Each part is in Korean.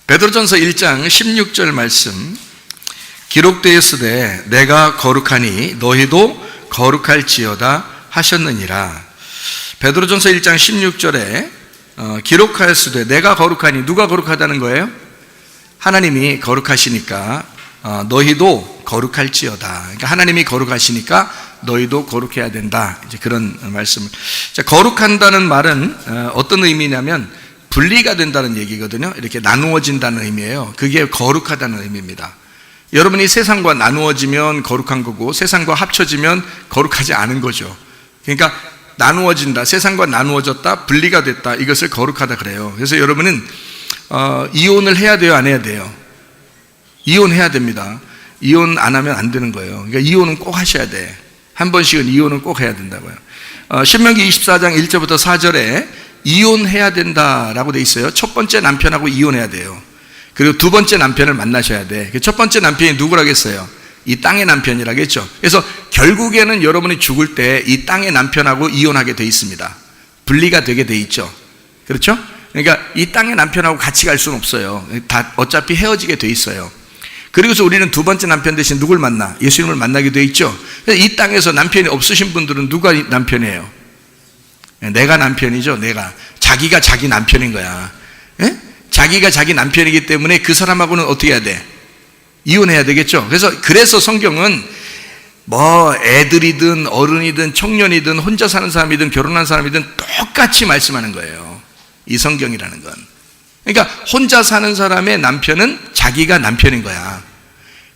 베드로전서 1장 16절 말씀, 기록되어 있으되 내가 거룩하니 너희도 거룩할지어다 하셨느니라. 베드로전서 1장 16절에 기록하였으되 내가 거룩하니, 누가 거룩하다는 거예요? 하나님이 거룩하시니까 너희도 거룩할지어다. 그러니까 하나님이 거룩하시니까 너희도 거룩해야 된다. 이제 그런 말씀을. 자, 거룩한다는 말은 어떤 의미냐면 분리가 된다는 얘기거든요. 이렇게 나누어진다는 의미예요. 그게 거룩하다는 의미입니다. 여러분이 세상과 나누어지면 거룩한 거고 세상과 합쳐지면 거룩하지 않은 거죠. 그러니까 나누어진다, 세상과 나누어졌다, 분리가 됐다, 이것을 거룩하다 그래요. 그래서 여러분은 이혼을 해야 돼요, 안 해야 돼요? 이혼해야 됩니다. 이혼 안 하면 안 되는 거예요. 그러니까 이혼은 꼭 하셔야 돼. 한 번씩은 이혼은 꼭 해야 된다고요. 신명기 24장 1절부터 4절에 이혼해야 된다라고 돼 있어요. 첫 번째 남편하고 이혼해야 돼요. 그리고 두 번째 남편을 만나셔야 돼. 첫 번째 남편이 누구라겠어요? 이 땅의 남편이라겠죠. 그래서 결국에는 여러분이 죽을 때 이 땅의 남편하고 이혼하게 돼 있습니다. 분리가 되게 돼 있죠. 그렇죠? 그러니까 이 땅의 남편하고 같이 갈 수는 없어요. 다 어차피 헤어지게 돼 있어요. 그리고서 우리는 두 번째 남편 대신 누굴 만나? 예수님을 만나게 돼 있죠. 그래서 이 땅에서 남편이 없으신 분들은 누가 남편이에요? 내가 남편이죠. 내가. 자기가 자기 남편인 거야. 예? 자기가 자기 남편이기 때문에 그 사람하고는 어떻게 해야 돼? 이혼해야 되겠죠. 그래서 성경은 뭐 애들이든 어른이든 청년이든 혼자 사는 사람이든 결혼한 사람이든 똑같이 말씀하는 거예요. 이 성경이라는 건. 그러니까 혼자 사는 사람의 남편은 자기가 남편인 거야.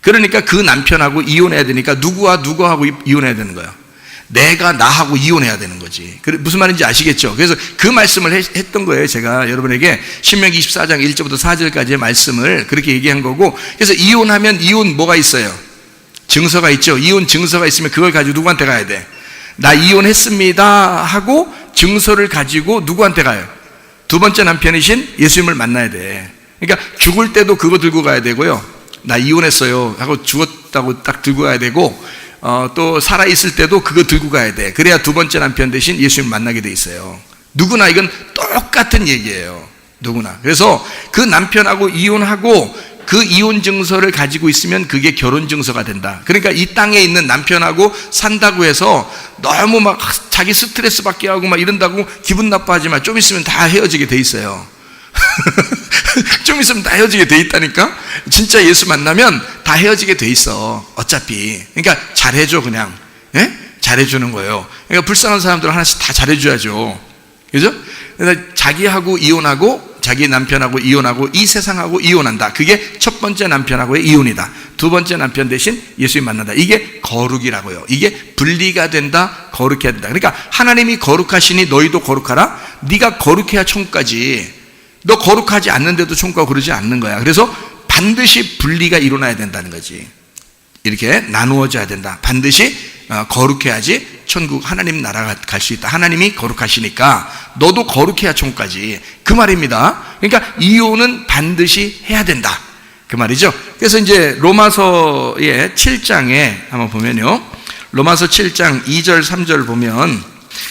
그러니까 그 남편하고 이혼해야 되니까 누구와 누구하고 이혼해야 되는 거야? 내가 나하고 이혼해야 되는 거지. 무슨 말인지 아시겠죠? 그래서 그 말씀을 했던 거예요. 제가 여러분에게 신명기 24장 1절부터 4절까지의 말씀을 그렇게 얘기한 거고, 그래서 이혼하면 이혼 뭐가 있어요? 증서가 있죠. 이혼 증서가 있으면 그걸 가지고 누구한테 가야 돼? 나 이혼했습니다 하고 증서를 가지고 누구한테 가요? 두 번째 남편이신 예수님을 만나야 돼. 그러니까 죽을 때도 그거 들고 가야 되고요. 나 이혼했어요 하고 죽었다고 딱 들고 가야 되고, 또 살아있을 때도 그거 들고 가야 돼. 그래야 두 번째 남편 대신 예수님 만나게 돼 있어요. 누구나 이건 똑같은 얘기예요. 누구나. 그래서 그 남편하고 이혼하고 그 이혼 증서를 가지고 있으면 그게 결혼 증서가 된다. 그러니까 이 땅에 있는 남편하고 산다고 해서 너무 막 자기 스트레스 받게 하고 막 이런다고 기분 나빠하지 마. 좀 있으면 다 헤어지게 돼 있어요. 좀 있으면 다 헤어지게 돼 있다니까. 진짜 예수 만나면 다 헤어지게 돼 있어. 어차피. 그러니까 잘해줘 그냥. 예? 잘해주는 거예요. 그러니까 불쌍한 사람들 하나씩 다 잘해줘야죠. 그죠? 그래서 자기하고 이혼하고 자기 남편하고 이혼하고 이 세상하고 이혼한다. 그게 첫 번째 남편하고의 이혼이다. 두 번째 남편 대신 예수님 만난다. 이게 거룩이라고요. 이게 분리가 된다. 거룩해야 된다. 그러니까 하나님이 거룩하시니 너희도 거룩하라. 네가 거룩해야 천국까지. 너 거룩하지 않는데도 천국가 그러지 않는 거야. 그래서 반드시 분리가 일어나야 된다는 거지. 이렇게 나누어져야 된다. 반드시 거룩해야지 천국 하나님 나라가 갈 수 있다. 하나님이 거룩하시니까 너도 거룩해야 천국까지. 그 말입니다. 그러니까 이혼은 반드시 해야 된다. 그 말이죠. 그래서 이제 로마서의 7장에 한번 보면요. 로마서 7장 2절 3절 보면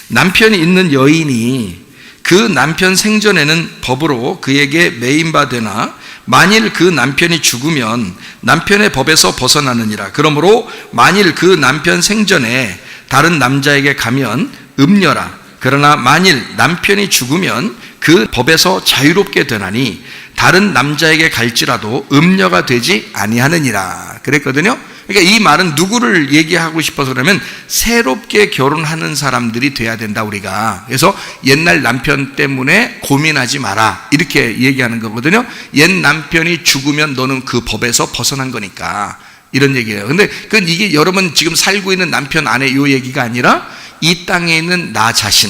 남편이 있는 여인이 그 남편 생전에는 법으로 그에게 매임받으나 만일 그 남편이 죽으면 남편의 법에서 벗어나느니라. 그러므로 만일 그 남편 생전에 다른 남자에게 가면 음녀라. 그러나 만일 남편이 죽으면 그 법에서 자유롭게 되나니 다른 남자에게 갈지라도 음녀가 되지 아니하느니라. 그랬거든요. 그러니까 이 말은 누구를 얘기하고 싶어서 그러면 새롭게 결혼하는 사람들이 돼야 된다 우리가. 그래서 옛날 남편 때문에 고민하지 마라 이렇게 얘기하는 거거든요. 옛 남편이 죽으면 너는 그 법에서 벗어난 거니까 이런 얘기예요. 근데 이게 여러분 지금 살고 있는 남편 아내 이 얘기가 아니라 이 땅에 있는 나 자신,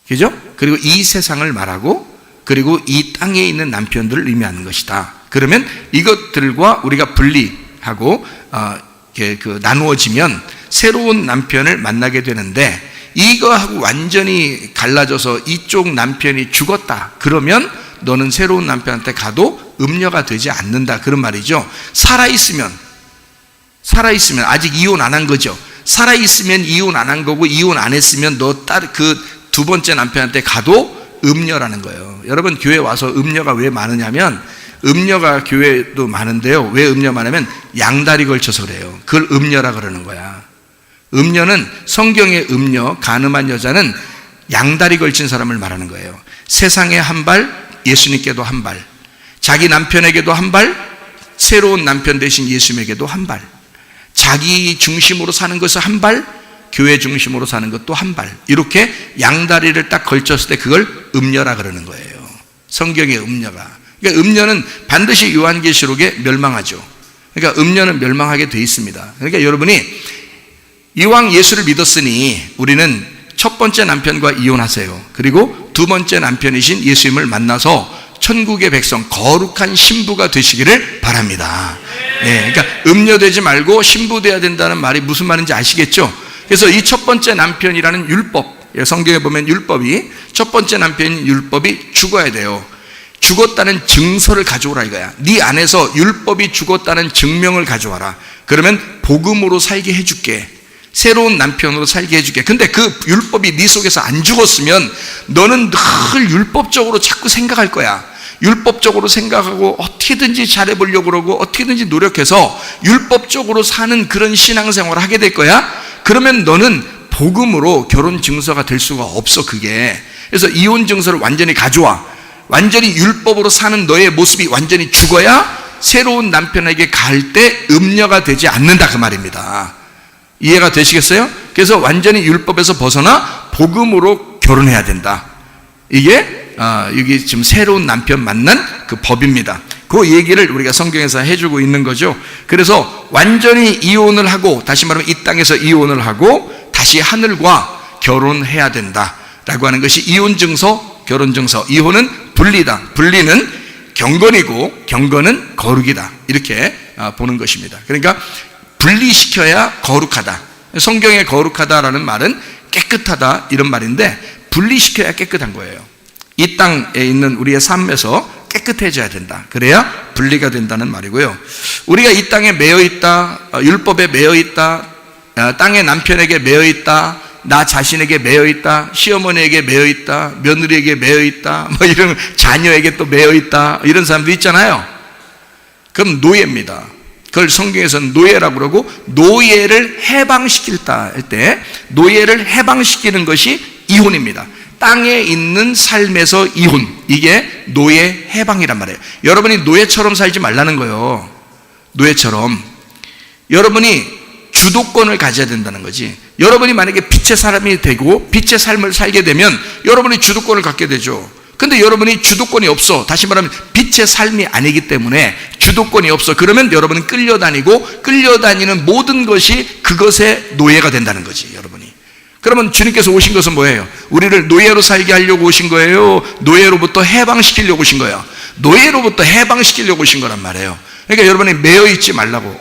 그죠? 그리고 이 세상을 말하고 그리고 이 땅에 있는 남편들을 의미하는 것이다. 그러면 이것들과 우리가 분리하고 나누어지면 새로운 남편을 만나게 되는데, 이거하고 완전히 갈라져서 이쪽 남편이 죽었다 그러면 너는 새로운 남편한테 가도 음녀가 되지 않는다 그런 말이죠. 살아있으면 아직 이혼 안 한 거죠. 살아있으면 이혼 안 한 거고, 이혼 안 했으면 너 그 두 번째 남편한테 가도 음녀라는 거예요. 여러분, 교회 와서 음녀가 왜 많으냐면, 음녀가 교회도 많은데요, 왜 음녀 많으면 양다리 걸쳐서 그래요. 그걸 음녀라 그러는 거야. 음녀는, 성경의 음녀, 간음한 여자는 양다리 걸친 사람을 말하는 거예요. 세상에 한 발, 예수님께도 한 발, 자기 남편에게도 한 발, 새로운 남편 대신 예수님에게도 한 발, 자기 중심으로 사는 것을 한 발, 교회 중심으로 사는 것도 한 발, 이렇게 양다리를 딱 걸쳤을 때 그걸 음녀라 그러는 거예요. 성경의 음녀가. 그러니까 음녀는 반드시 요한계시록에 멸망하죠. 그러니까 음녀는 멸망하게 돼 있습니다. 그러니까 여러분이 이왕 예수를 믿었으니 우리는 첫 번째 남편과 이혼하세요. 그리고 두 번째 남편이신 예수님을 만나서 천국의 백성, 거룩한 신부가 되시기를 바랍니다. 네, 그러니까 음녀되지 말고 신부되어야 된다는 말이 무슨 말인지 아시겠죠? 그래서 이 첫 번째 남편이라는 율법, 성경에 보면 율법이, 첫 번째 남편인 율법이 죽어야 돼요. 죽었다는 증서를 가져오라 이거야. 네 안에서 율법이 죽었다는 증명을 가져와라. 그러면 복음으로 살게 해줄게. 새로운 남편으로 살게 해줄게. 근데 그 율법이 네 속에서 안 죽었으면 너는 늘 율법적으로 자꾸 생각할 거야. 율법적으로 생각하고 어떻게든지 잘해보려고 그러고 어떻게든지 노력해서 율법적으로 사는 그런 신앙생활을 하게 될 거야. 그러면 너는 복음으로 결혼 증서가 될 수가 없어, 그게. 그래서 이혼 증서를 완전히 가져와. 완전히 율법으로 사는 너의 모습이 완전히 죽어야 새로운 남편에게 갈 때 음녀가 되지 않는다, 그 말입니다. 이해가 되시겠어요? 그래서 완전히 율법에서 벗어나 복음으로 결혼해야 된다. 이게 여기 지금 새로운 남편 만난 그 법입니다. 그 얘기를 우리가 성경에서 해주고 있는 거죠. 그래서 완전히 이혼을 하고, 다시 말하면 이 땅에서 이혼을 하고 다시 하늘과 결혼해야 된다라고 하는 것이 이혼 증서, 결혼 증서. 이혼은 분리다. 분리는 경건이고 경건은 거룩이다. 이렇게 보는 것입니다. 그러니까 분리시켜야 거룩하다. 성경의 거룩하다라는 말은 깨끗하다 이런 말인데, 분리시켜야 깨끗한 거예요. 이 땅에 있는 우리의 삶에서 깨끗해져야 된다. 그래야 분리가 된다는 말이고요. 우리가 이 땅에 매여 있다, 율법에 매여 있다, 땅의 남편에게 매여 있다, 나 자신에게 매여 있다, 시어머니에게 매여 있다, 며느리에게 매여 있다, 뭐 이런 자녀에게 또 매여 있다, 이런 사람도 있잖아요. 그럼 노예입니다. 그걸 성경에서는 노예라고 그러고, 노예를 해방시킬다 할 때 노예를 해방시키는 것이 이혼입니다. 땅에 있는 삶에서 이혼, 이게 노예 해방이란 말이에요. 여러분이 노예처럼 살지 말라는 거예요. 노예처럼 여러분이 주도권을 가져야 된다는 거지. 여러분이 만약에 빛의 사람이 되고 빛의 삶을 살게 되면 여러분이 주도권을 갖게 되죠. 근데 여러분이 주도권이 없어, 다시 말하면 빛의 삶이 아니기 때문에 주도권이 없어. 그러면 여러분은 끌려다니고, 끌려다니는 모든 것이 그것의 노예가 된다는 거지, 여러분이. 그러면 주님께서 오신 것은 뭐예요? 우리를 노예로 살게 하려고 오신 거예요? 노예로부터 해방시키려고 오신 거예요? 노예로부터 해방시키려고 오신 거란 말이에요. 그러니까 여러분이 매여있지 말라고.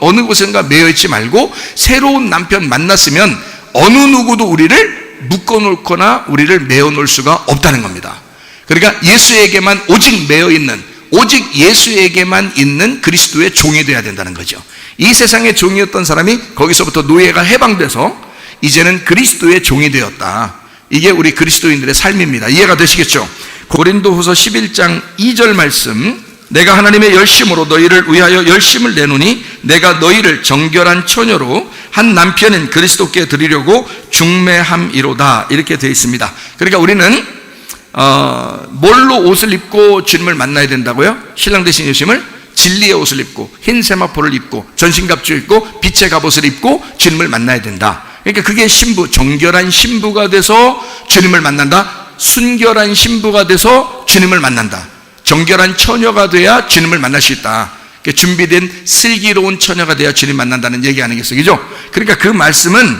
어느 곳인가 매여있지 말고, 새로운 남편 만났으면 어느 누구도 우리를 묶어놓거나 우리를 매어놓을 수가 없다는 겁니다. 그러니까 예수에게만 오직 매여있는, 오직 예수에게만 있는 그리스도의 종이 되어야 된다는 거죠. 이 세상의 종이었던 사람이 거기서부터 노예가 해방돼서 이제는 그리스도의 종이 되었다. 이게 우리 그리스도인들의 삶입니다. 이해가 되시겠죠? 고린도후서 11장 2절 말씀, 내가 하나님의 열심으로 너희를 위하여 열심을 내노니 내가 너희를 정결한 처녀로 한 남편인 그리스도께 드리려고 중매함이로다. 이렇게 되어 있습니다. 그러니까 우리는 뭘로 옷을 입고 주님을 만나야 된다고요? 신랑 되신 예수님을 진리의 옷을 입고, 흰 세마포를 입고, 전신갑주 입고, 빛의 갑옷을 입고 주님을 만나야 된다. 그러니까 그게 신부, 정결한 신부가 돼서 주님을 만난다. 순결한 신부가 돼서 주님을 만난다. 정결한 처녀가 돼야 주님을 만날 수 있다. 준비된 슬기로운 처녀가 돼야 주님 만난다는 얘기 아니겠어요? 그죠? 그러니까 그 말씀은,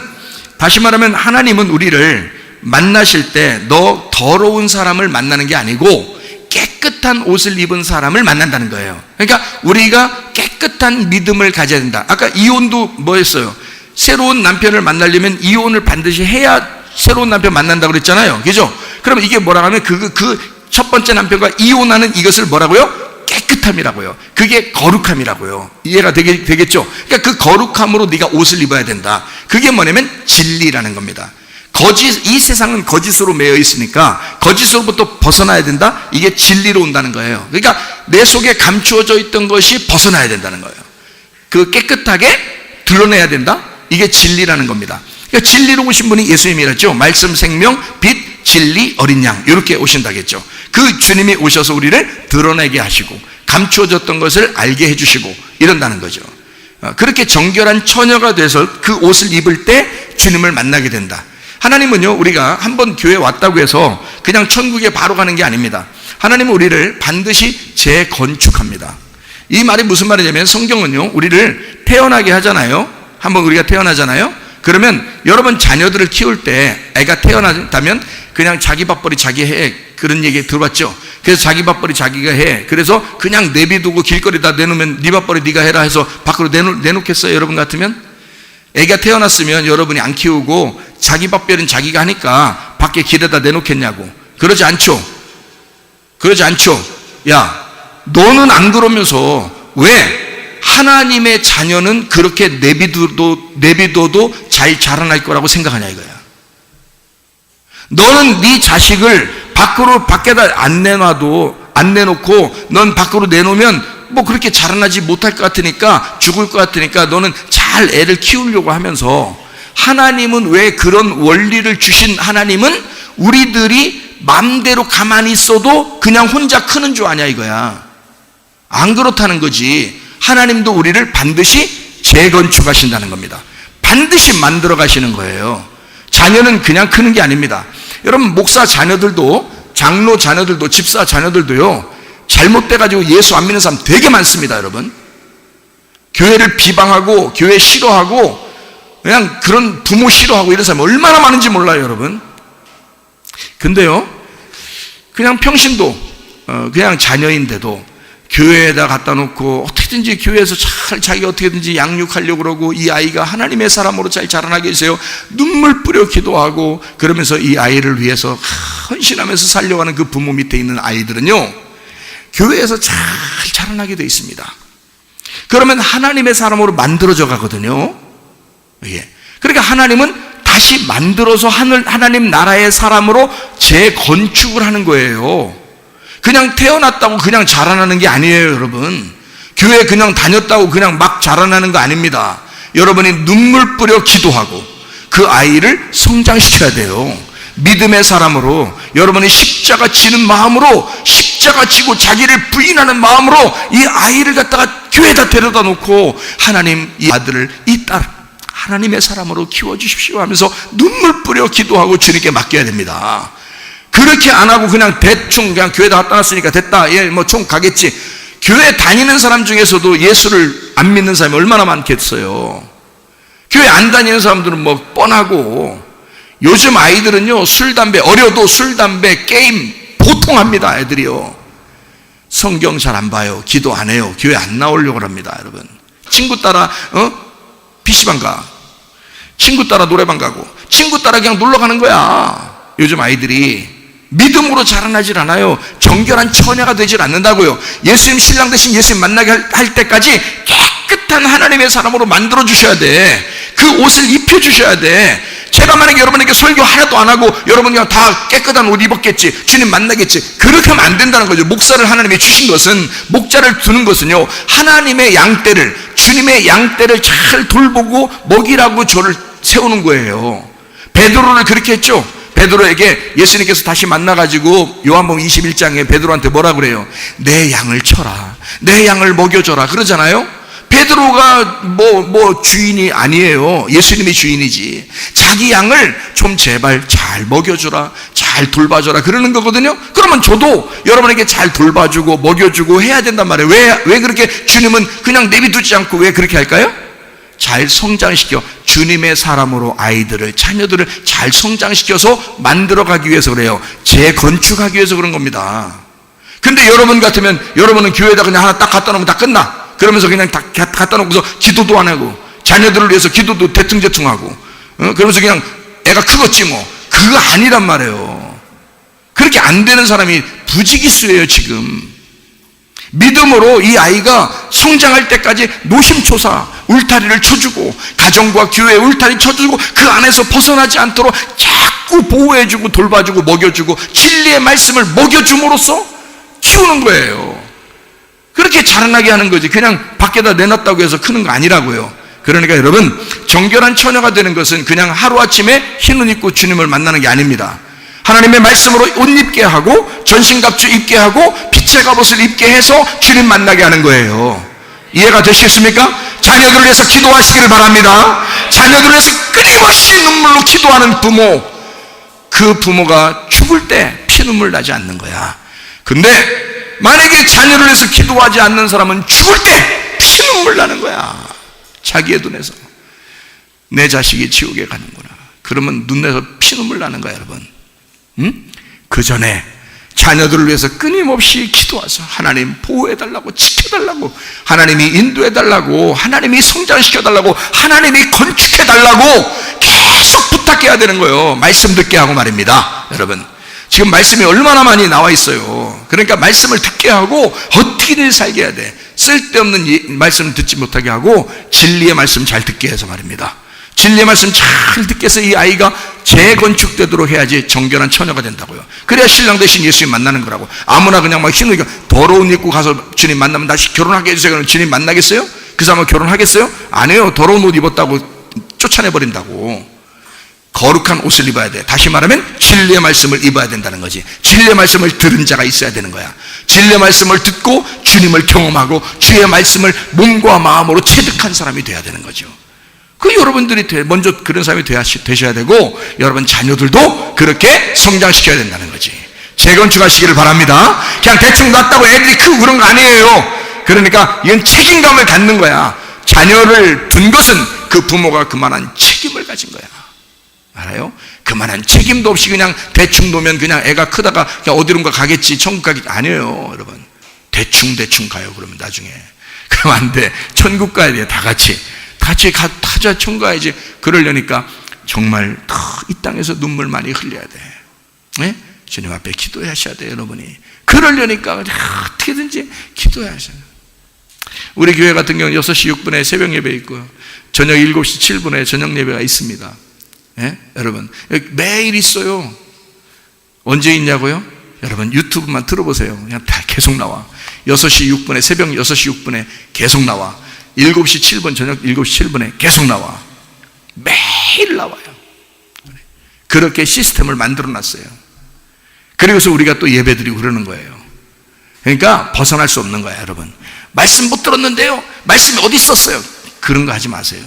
다시 말하면 하나님은 우리를 만나실 때 너 더러운 사람을 만나는 게 아니고 깨끗한 옷을 입은 사람을 만난다는 거예요. 그러니까 우리가 깨끗한 믿음을 가져야 된다. 아까 이혼도 뭐였어요? 새로운 남편을 만나려면 이혼을 반드시 해야 새로운 남편 만난다고 그랬잖아요. 그죠? 그럼 이게 뭐라고 하면 그 첫 번째 남편과 이혼하는 이것을 뭐라고요? 깨끗함이라고요. 그게 거룩함이라고요. 이해가 되겠죠? 그러니까 그 거룩함으로 네가 옷을 입어야 된다. 그게 뭐냐면 진리라는 겁니다. 이 세상은 거짓으로 매여 있으니까 거짓으로부터 벗어나야 된다? 이게 진리로 온다는 거예요. 그러니까 내 속에 감추어져 있던 것이 벗어나야 된다는 거예요. 그 깨끗하게 드러내야 된다? 이게 진리라는 겁니다. 그러니까 진리로 오신 분이 예수님이랬죠. 말씀, 생명, 빛, 진리, 어린 양 이렇게 오신다겠죠. 그 주님이 오셔서 우리를 드러내게 하시고 감추어졌던 것을 알게 해주시고 이런다는 거죠. 그렇게 정결한 처녀가 돼서 그 옷을 입을 때 주님을 만나게 된다. 하나님은요, 우리가 한번 교회 왔다고 해서 그냥 천국에 바로 가는 게 아닙니다. 하나님은 우리를 반드시 재건축합니다. 이 말이 무슨 말이냐면, 성경은요, 우리를 태어나게 하잖아요. 한번 우리가 태어나잖아요. 그러면 여러분 자녀들을 키울 때 애가 태어났다면 그냥 자기 밥벌이 자기 해, 그런 얘기 들어봤죠. 그래서 자기 밥벌이 자기가 해. 그래서 그냥 내비두고 길거리에다 내놓으면 네 밥벌이 네가 해라 해서 밖으로 내놓겠어요? 여러분 같으면? 애가 태어났으면 여러분이 안 키우고 자기 밥벌이는 자기가 하니까 밖에 길에다 내놓겠냐고. 그러지 않죠. 그러지 않죠. 야, 너는 안 그러면서 왜 하나님의 자녀는 그렇게 내비둬도 잘 자라날 거라고 생각하냐 이거야. 너는 네 자식을 밖에다 안 내놓고 넌 밖으로 내놓으면 뭐 그렇게 자라나지 못할 것 같으니까, 죽을 것 같으니까 너는 잘 애를 키우려고 하면서, 하나님은 왜 그런 원리를 주신 하나님은 우리들이 마음대로 가만히 있어도 그냥 혼자 크는 줄 아냐 이거야. 안 그렇다는 거지. 하나님도 우리를 반드시 재건축하신다는 겁니다. 반드시 만들어 가시는 거예요. 자녀는 그냥 크는 게 아닙니다. 여러분, 목사 자녀들도, 장로 자녀들도, 집사 자녀들도요, 잘못돼가지고 예수 안 믿는 사람 되게 많습니다. 여러분, 교회를 비방하고 교회 싫어하고 그냥 그런 부모 싫어하고 이런 사람이 얼마나 많은지 몰라요. 여러분, 근데요, 그냥 평신도 그냥 자녀인데도 교회에다 갖다 놓고 어떻게든지 교회에서 잘 자기가 어떻게든지 양육하려고 그러고, 이 아이가 하나님의 사람으로 잘 자라나게 해주세요. 눈물 뿌려 기도하고 그러면서 이 아이를 위해서 헌신하면서 살려가는 그 부모 밑에 있는 아이들은요, 교회에서 잘 자라나게 되어 있습니다. 그러면 하나님의 사람으로 만들어져 가거든요. 예. 그러니까 하나님은 다시 만들어서 하나님 나라의 사람으로 재건축을 하는 거예요. 그냥 태어났다고 그냥 자라나는 게 아니에요. 여러분, 교회 그냥 다녔다고 그냥 막 자라나는 거 아닙니다. 여러분이 눈물 뿌려 기도하고 그 아이를 성장시켜야 돼요. 믿음의 사람으로, 여러분이 십자가 지는 마음으로, 십자가 지고 자기를 부인하는 마음으로 이 아이를 갖다가 교회에다 데려다 놓고, 하나님, 이 아들을, 이 딸 하나님의 사람으로 키워주십시오 하면서 눈물 뿌려 기도하고 주님께 맡겨야 됩니다. 그렇게 안 하고 그냥 대충 그냥 교회에다 갖다 놨으니까 됐다, 예, 뭐 총 가겠지. 교회 다니는 사람 중에서도 예수를 안 믿는 사람이 얼마나 많겠어요. 교회 안 다니는 사람들은 뭐 뻔하고, 요즘 아이들은요, 술, 담배, 어려도 술, 담배, 게임 보통 합니다. 애들이요. 성경 잘 안 봐요. 기도 안 해요. 교회 안 나오려고 합니다. 여러분, 친구 따라 PC방 가, 친구 따라 노래방 가고, 친구 따라 그냥 놀러 가는 거야. 요즘 아이들이 믿음으로 자라나질 않아요. 정결한 처녀가 되질 않는다고요. 예수님 신랑 대신 예수님 만나게 할 때까지 깨끗한 하나님의 사람으로 만들어 주셔야 돼. 그 옷을 입혀 주셔야 돼. 제가 만약에 여러분에게 설교 하나도 안 하고 여러분 그냥 다 깨끗한 옷 입었겠지, 주님 만나겠지, 그렇게 하면 안 된다는 거죠. 목사를 하나님이 주신 것은, 목자를 두는 것은요, 하나님의 양떼를, 주님의 양떼를 잘 돌보고 먹이라고 저를 세우는 거예요. 베드로를 그렇게 했죠. 베드로에게 예수님께서 다시 만나가지고 요한복음 21장에 베드로한테 뭐라 그래요? 내 양을 쳐라, 내 양을 먹여줘라 그러잖아요. 베드로가 뭐 주인이 아니에요. 예수님이 주인이지. 자기 양을 좀 제발 잘 먹여주라, 잘 돌봐줘라 그러는 거거든요. 그러면 저도 여러분에게 잘 돌봐주고 먹여주고 해야 된단 말이에요. 왜 그렇게 주님은 그냥 내비두지 않고 왜 그렇게 할까요? 잘 성장시켜, 주님의 사람으로 아이들을, 자녀들을 잘 성장시켜서 만들어가기 위해서 그래요. 재건축하기 위해서 그런 겁니다. 근데 여러분 같으면, 여러분은 교회에다 그냥 하나 딱 갖다 놓으면 다 끝나. 그러면서 그냥 다 갖다 놓고서 기도도 안 하고, 자녀들을 위해서 기도도 대충대충하고, 그러면서 그냥 애가 크겠지 뭐. 그거 아니란 말이에요. 그렇게 안 되는 사람이 부지기수예요 지금. 믿음으로 이 아이가 성장할 때까지 노심초사 울타리를 쳐주고, 가정과 교회 울타리 쳐주고, 그 안에서 벗어나지 않도록 자꾸 보호해주고 돌봐주고 먹여주고 진리의 말씀을 먹여줌으로써 키우는 거예요. 그렇게 자라나게 하는 거지. 그냥 밖에다 내놨다고 해서 크는 거 아니라고요. 그러니까 여러분, 정결한 처녀가 되는 것은 그냥 하루아침에 흰옷 입고 주님을 만나는 게 아닙니다. 하나님의 말씀으로 옷 입게 하고 전신갑주 입게 하고 빛의 갑옷을 입게 해서 주님 만나게 하는 거예요. 이해가 되시겠습니까? 자녀들을 위해서 기도하시기를 바랍니다. 자녀들을 위해서 끊임없이 눈물로 기도하는 부모, 그 부모가 죽을 때 피눈물 나지 않는 거야. 근데 만약에 자녀를 위해서 기도하지 않는 사람은 죽을 때 피눈물 나는 거야. 자기의 눈에서 내 자식이 지옥에 가는구나. 그러면 눈에서 피눈물 나는 거야, 여러분. 그 전에 자녀들을 위해서 끊임없이 기도하서 하나님 보호해달라고, 지켜달라고, 하나님이 인도해달라고, 하나님이 성장시켜달라고, 하나님이 건축해달라고 계속 부탁해야 되는 거예요. 말씀 듣게 하고 말입니다. 여러분, 지금 말씀이 얼마나 많이 나와 있어요. 그러니까 말씀을 듣게 하고 어떻게든 살게 해야 돼. 쓸데없는 말씀을 듣지 못하게 하고 진리의 말씀 잘 듣게 해서 말입니다. 진리의 말씀 잘 듣게 해서 이 아이가 재건축되도록 해야지 정결한 처녀가 된다고요. 그래야 신랑 대신 예수님 만나는 거라고. 아무나 그냥 막 흰옷 입고 더러운 입고 가서 주님 만나면 다시 결혼하게 해주세요. 그러면 주님 만나겠어요? 그 사람은 결혼하겠어요? 안 해요. 더러운 옷 입었다고 쫓아내버린다고. 거룩한 옷을 입어야 돼. 다시 말하면 진리의 말씀을 입어야 된다는 거지. 진리의 말씀을 들은 자가 있어야 되는 거야. 진리의 말씀을 듣고 주님을 경험하고 주의 말씀을 몸과 마음으로 체득한 사람이 돼야 되는 거죠. 그 여러분들이 먼저 그런 사람이 되셔야 되고, 여러분 자녀들도 그렇게 성장시켜야 된다는 거지. 재건축하시기를 바랍니다. 그냥 대충 놨다고 애들이 크고 그런 거 아니에요. 그러니까 이건 책임감을 갖는 거야. 자녀를 둔 것은 그 부모가 그만한 책임을 가진 거야. 알아요? 그만한 책임도 없이 그냥 대충 놓으면 그냥 애가 크다가 그냥 어디론가 가겠지, 천국 가겠지. 아니에요, 여러분. 대충 가요. 그러면 나중에 그럼 안 돼. 천국 가야 돼. 다 같이 타자 천국 가야지. 그러려니까 정말 이 땅에서 눈물 많이 흘려야 돼. 네? 주님 앞에 기도하셔야 돼요, 여러분이. 그러려니까 어떻게든지 기도하셔야 돼요. 우리 교회 같은 경우는 6시 6분에 새벽 예배 있고요, 저녁 7시 7분에 저녁 예배가 있습니다. 예? 여러분, 매일 있어요. 언제 있냐고요? 여러분 유튜브만 들어보세요. 그냥 다 계속 나와. 6시 6분에, 새벽 6시 6분에 계속 나와. 7시 7분, 저녁 7시 7분에 계속 나와. 매일 나와요. 그렇게 시스템을 만들어 놨어요. 그리고서 우리가 또 예배드리고 그러는 거예요. 그러니까 벗어날 수 없는 거야, 여러분. 말씀 못 들었는데요, 말씀이 어디 있었어요? 그런 거 하지 마세요.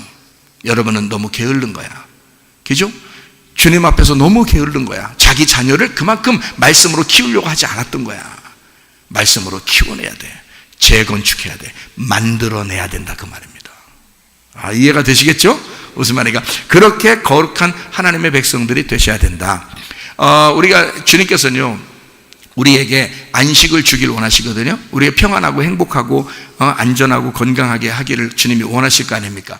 여러분은 너무 게으른 거야. 그죠? 주님 앞에서 너무 게으른 거야. 자기 자녀를 그만큼 말씀으로 키우려고 하지 않았던 거야. 말씀으로 키워내야 돼. 재건축해야 돼. 만들어내야 된다, 그 말입니다. 이해가 되시겠죠? 무슨 말인가? 그렇게 거룩한 하나님의 백성들이 되셔야 된다. 우리가 주님께서는요, 우리에게 안식을 주길 원하시거든요. 우리가 평안하고 행복하고 안전하고 건강하게 하기를 주님이 원하실 거 아닙니까?